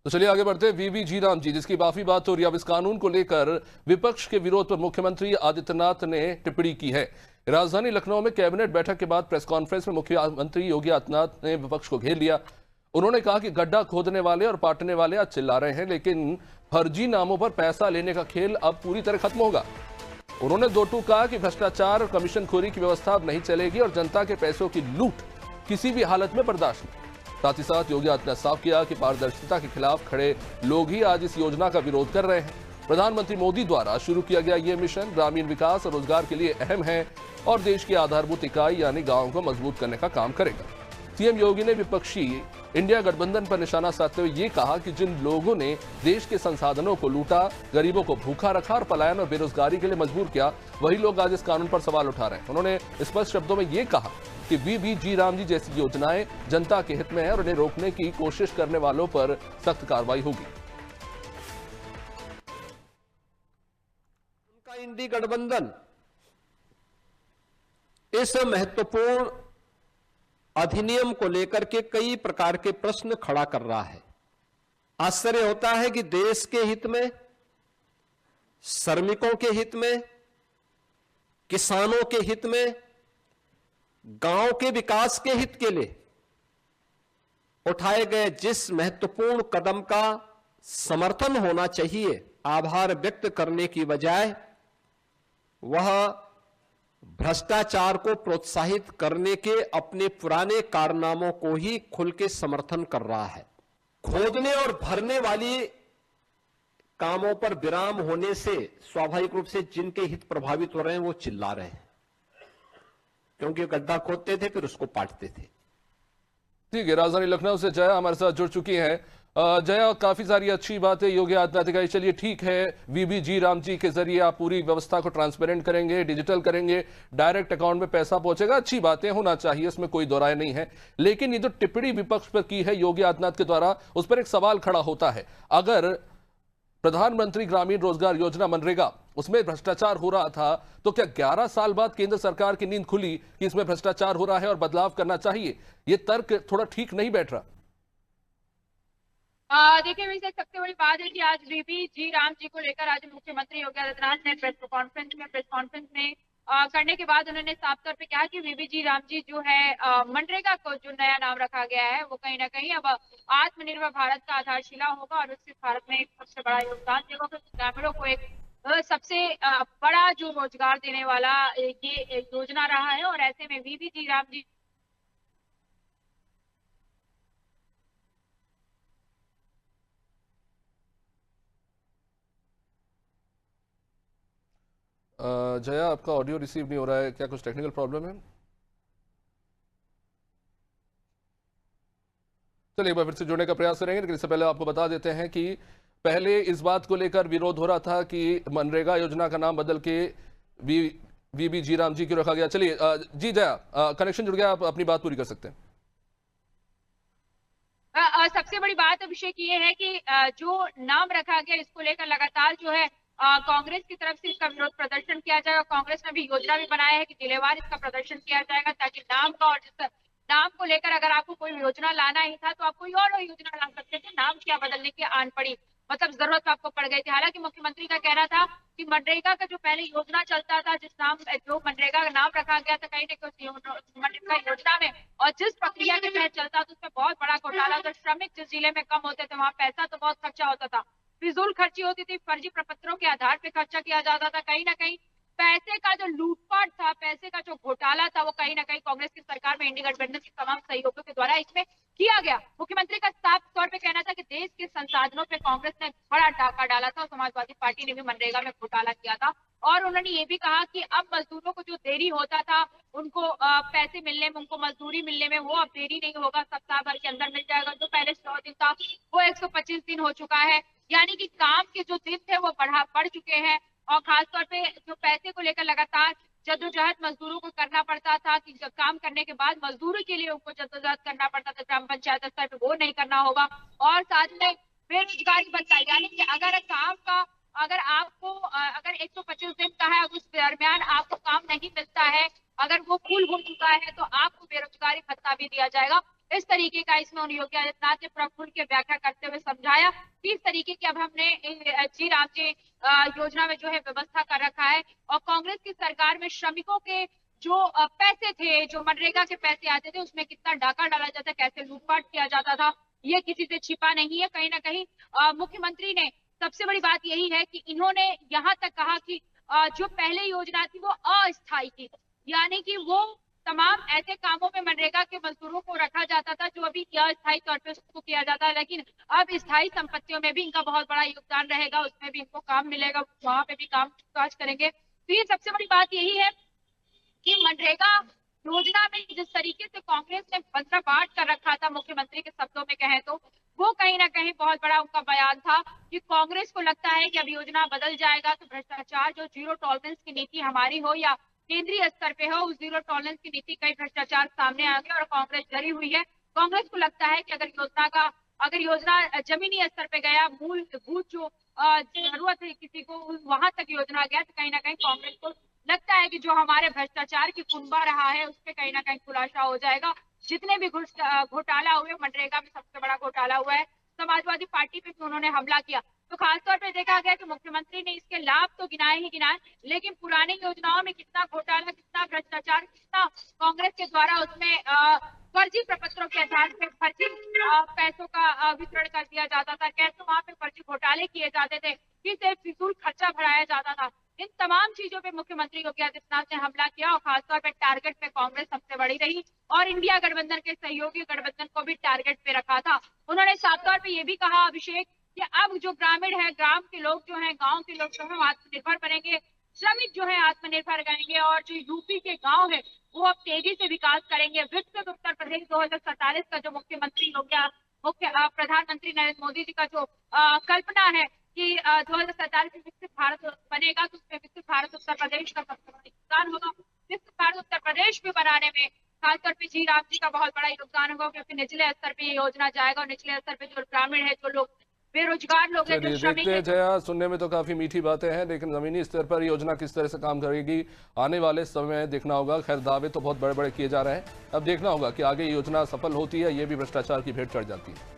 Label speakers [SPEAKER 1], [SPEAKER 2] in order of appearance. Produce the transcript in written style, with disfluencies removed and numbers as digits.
[SPEAKER 1] तो चलिए आगे बढ़ते हैं। वीवी जी राम जी, जिसकी काफी बात हो रही है, अब इस कानून को लेकर विपक्ष के विरोध पर मुख्यमंत्री आदित्यनाथ ने टिप्पणी की है। राजधानी लखनऊ में कैबिनेट बैठक के बाद प्रेस कॉन्फ्रेंस में मुख्यमंत्री योगी आदित्यनाथ ने विपक्ष को घेर लिया। उन्होंने कहा कि गड्ढा खोदने वाले और पाटने वाले आज चिल्ला रहे हैं, लेकिन फर्जी नामों पर पैसा लेने का खेल अब पूरी तरह खत्म होगा। उन्होंने दो टूक कहा कि भ्रष्टाचार और कमीशनखोरी की व्यवस्था अब नहीं चलेगी और जनता के पैसों की लूट किसी भी हालत में बर्दाश्त नहीं। साथ ही साथ योगी आदित्यनाथ ने साफ किया कि पारदर्शिता के खिलाफ खड़े लोग ही आज इस योजना का विरोध कर रहे हैं। प्रधानमंत्री मोदी द्वारा शुरू किया गया यह मिशन ग्रामीण विकास और रोजगार के लिए अहम है और देश की आधारभूत इकाई यानी गांव को मजबूत करने का काम करेगा। सीएम योगी ने विपक्षी इंडिया गठबंधन पर निशाना साधते हुए ये कहा कि जिन लोगों ने देश के संसाधनों को लूटा, गरीबों को भूखा रखा और पलायन और बेरोजगारी के लिए मजबूर किया, वही लोग आज इस कानून पर सवाल उठा रहे हैं। उन्होंने स्पष्ट शब्दों में ये कहा कि वीवी जी राम जी जैसी योजनाएं जनता के हित में है और उन्हें रोकने की कोशिश करने वालों पर सख्त कार्रवाई होगी।
[SPEAKER 2] उनका इंडी गठबंधन इस महत्वपूर्ण अधिनियम को लेकर के कई प्रकार के प्रश्न खड़ा कर रहा है। आश्चर्य होता है कि देश के हित में, श्रमिकों के हित में, किसानों के हित में, गांव के विकास के हित के लिए उठाए गए जिस महत्वपूर्ण कदम का समर्थन होना चाहिए, आभार व्यक्त करने की बजाय वह भ्रष्टाचार को प्रोत्साहित करने के अपने पुराने कारनामों को ही खुल के समर्थन कर रहा है। खोदने और भरने वाली कामों पर विराम होने से स्वाभाविक रूप से जिनके हित प्रभावित हो रहे हैं वो चिल्ला रहे हैं, क्योंकि गड्ढा खोदते थे फिर उसको पाटते थे।
[SPEAKER 1] ठीक है, राजधानी लखनऊ से जया हमारे साथ जुड़ चुकी हैं। जया, काफी सारी अच्छी बातें योगी आदित्यनाथ की। चलिए ठीक है, वीवी जी राम जी के जरिए आप पूरी व्यवस्था को ट्रांसपेरेंट करेंगे, डिजिटल करेंगे, डायरेक्ट अकाउंट में पैसा पहुंचेगा, अच्छी बातें होना चाहिए, इसमें कोई दो राय नहीं है। लेकिन ये जो टिप्पणी विपक्ष पर की है योगी आदित्यनाथ के द्वारा, उस पर एक सवाल खड़ा होता है। अगर प्रधानमंत्री ग्रामीण रोजगार योजना मनरेगा उसमें भ्रष्टाचार हो रहा था, तो क्या 11 साल बाद केंद्र सरकार की नींद खुली कि इसमें भ्रष्टाचार हो रहा है और बदलाव करना चाहिए? ये तर्क थोड़ा ठीक नहीं बैठ रहा।
[SPEAKER 3] देखिए, वैसे सबसे बड़ी बात है कि आज वीवी जी राम जी को लेकर आज मुख्यमंत्री योगी आदित्यनाथ ने प्रेस कॉन्फ्रेंस में करने के बाद उन्होंने साफ तौर पे कहा कि वीवी जी राम जी जो है मनरेगा को जो नया नाम रखा गया है वो कहीं ना कहीं अब आत्मनिर्भर भारत का आधारशिला होगा और विकसित भारत में एक सबसे बड़ा योगदान देगा। ग्रामीणों को एक सबसे बड़ा जो रोजगार देने वाला ये एक योजना रहा है और ऐसे में वीवी जी राम जी
[SPEAKER 1] जया, आपका ऑडियो रिसीव नहीं हो रहा है, क्या कुछ टेक्निकल प्रॉब्लम है? चलिए एक बार फिर से जुड़ने का प्रयास करेंगे, लेकिन इससे पहले आपको बता देते हैं कि पहले इस बात को लेकर विरोध हो रहा था कि मनरेगा योजना का नाम बदल के वीवी जी राम जी क्यों रखा गया। चलिए जी जया, कनेक्शन जुड़ गया, आप अपनी बात पूरी कर सकते हैं।
[SPEAKER 3] सबसे बड़ी बात अभिषेक ये है कि जो नाम रखा गया इसको लेकर लगातार जो है कांग्रेस की तरफ से इसका विरोध प्रदर्शन किया जाएगा। कांग्रेस ने भी योजना भी बनाया है कि जिलेवार इसका प्रदर्शन किया जाएगा ताकि नाम का और जिस नाम को लेकर अगर आपको कोई योजना लाना ही था तो आप कोई और योजना ला सकते थे, नाम क्या बदलने की आन पड़ी, मतलब जरूरत आपको पड़ गई थी। हालांकि मुख्यमंत्री का कहना था कि मनरेगा का जो पहले योजना चलता था, जिस नाम जो मनरेगा का नाम रखा गया था, कहीं ना कहीं मनरेगा योजना में और जिस प्रक्रिया के तहत चलता था उसमें बहुत बड़ा घोटाला था। श्रमिक जिस जिले में कम होते थे वहां पैसा तो बहुत खर्चा होता था, फिजूल खर्ची होती थी, फर्जी प्रपत्रों के आधार पर खर्चा किया जाता था। कहीं ना कहीं पैसे का जो लूटपाट था, पैसे का जो घोटाला था, वो कहीं ना कहीं कांग्रेस की सरकार में इंडी गठबंधन के तमाम सहयोगियों के द्वारा इसमें किया गया। मुख्यमंत्री का साफ तौर पे कहना था कि देश के संसाधनों पे कांग्रेस ने बड़ा डाका डाला था और समाजवादी पार्टी ने भी मनरेगा में घोटाला किया था। और उन्होंने ये भी कहा कि अब मजदूरों को जो देरी होता था उनको पैसे मिलने में, उनको मजदूरी मिलने में, वो अब देरी नहीं होगा, सप्ताह भर के अंदर मिल जाएगा। जो पहले 100 दिन था वो 125 दिन हो चुका है, यानी कि काम के जो दिन थे वो बढ़ चुके हैं। और खासतौर पे जो पैसे को लेकर लगातार जद्दोजहद मजदूरों को करना पड़ता था कि काम करने के बाद मजदूरी के लिए उनको जद्दोजहद करना पड़ता था ग्राम पंचायत स्तर पे, वो नहीं करना होगा। और साथ में बेरोजगारी भत्ता, यानी कि अगर काम का अगर आपको अगर 125 दिन का है, उस दरमियान आपको काम नहीं मिलता है, अगर वो फुल हो चुका है तो आपको बेरोजगारी भत्ता भी दिया जाएगा। इस तरीके का इसमें उन योगी आदित्यनाथ ने पूरा खुल के व्याख्या करते हुए समझाया कि इस तरीके की अब हमने जी राम जी योजना में जो है व्यवस्था कर रखा है। और कांग्रेस की सरकार में श्रमिकों के जो पैसे थे, जो मनरेगा के पैसे आते थे, उसमें कितना डाका डाला जाता, कैसे लूटपाट किया जाता था, ये किसी से छिपा नहीं है। कहीं ना कहीं मुख्यमंत्री ने सबसे बड़ी बात यही है कि इन्होंने यहाँ तक कहा कि जो पहले योजना थी वो अस्थायी थी, यानी कि वो तमाम ऐसे कामों में मनरेगा के मजदूरों को रखा जाता था जो अभी अस्थायी तौर पे उसको किया जाता है, लेकिन अब स्थायी संपत्तियों में भी इनका बहुत बड़ा योगदान रहेगा, उसमें भी इनको काम मिलेगा, वहां पे भी काम काज करेंगे। तो ये सबसे बड़ी बात यही है कि मनरेगा योजना में जिस तरीके से कांग्रेस ने बंदरा बांट कर रखा था, मुख्यमंत्री के शब्दों में कहें तो वो कहीं ना कहीं बहुत बड़ा उनका बयान था कि कांग्रेस को लगता है कि अब योजना बदल जाएगा तो भ्रष्टाचार, जो जीरो टॉलरेंस की नीति हमारी हो या केंद्रीय स्तर पे हो, उस जीरो टॉलरेंस की नीति कई भ्रष्टाचार सामने आ गए और कांग्रेस डरी हुई है। कांग्रेस को लगता है कि अगर योजना जमीनी स्तर पे गया, मूलभूत जो जरूरत है किसी को वहां तक योजना गया, तो कहीं ना कहीं कांग्रेस को लगता है कि जो हमारे भ्रष्टाचार की कुनबा रहा है उस पर कहीं ना कहीं खुलासा हो जाएगा। जितने भी घोटाला हुए, मनरेगा में सबसे बड़ा घोटाला हुआ है, समाजवादी पार्टी पे भी उन्होंने हमला किया। तो खासतौर पे देखा गया कि मुख्यमंत्री ने इसके लाभ तो गिनाए ही गिनाए, लेकिन पुरानी योजनाओं में कितना घोटाला, कितना भ्रष्टाचार, कितना कांग्रेस के द्वारा उसमें फर्जी प्रपत्रों के आधार पर फर्जी पैसों का वितरण कर दिया जाता था, कैसे वहां पे फर्जी घोटाले किए जाते थे, किसे फिजूल खर्चा बढ़ाया जाता था। इन तमाम चीजों पे मुख्यमंत्री योगी आदित्यनाथ ने हमला किया और खासतौर पर टारगेट पे कांग्रेस सबसे बड़ी रही और इंडिया गठबंधन के सहयोगी गठबंधन को भी टारगेट पे रखा था। उन्होंने साफ तौर पे ये भी कहा, अभिषेक, कि अब जो ग्रामीण है, ग्राम के लोग जो हैं, गांव के लोग जो हैं आत्मनिर्भर बनेंगे, श्रमिक जो है आत्मनिर्भर रहेंगे और जो यूपी के गांव है वो अब तेजी से विकास करेंगे। विकसित उत्तर प्रदेश 2047 का जो प्रधानमंत्री नरेंद्र मोदी जी का जो कल्पना है कि 2047 में विकसित भारत बनेगा, तो उसमें विकसित भारत उत्तर प्रदेश का सबसे बड़ा योगदान होगा। विकसित भारत उत्तर प्रदेश भी बनाने में खासतौर पे जी राम जी का बहुत बड़ा योगदान होगा, क्योंकि निचले स्तर पे ये योजना जाएगा और निचले स्तर पे जो ग्रामीण है, जो लोग बेरोजगार लोग हैं, जो श्रमिक
[SPEAKER 1] देखते हैं जया, सुनने में तो काफी मीठी बातें हैं, लेकिन जमीनी स्तर पर योजना किस तरह से काम करेगी आने वाले समय में देखना होगा। खैर, दावे तो बहुत बड़े बड़े किए जा रहे हैं, अब देखना होगा कि आगे योजना सफल होती है, ये भी भ्रष्टाचार की भेंट चढ़ जाती है।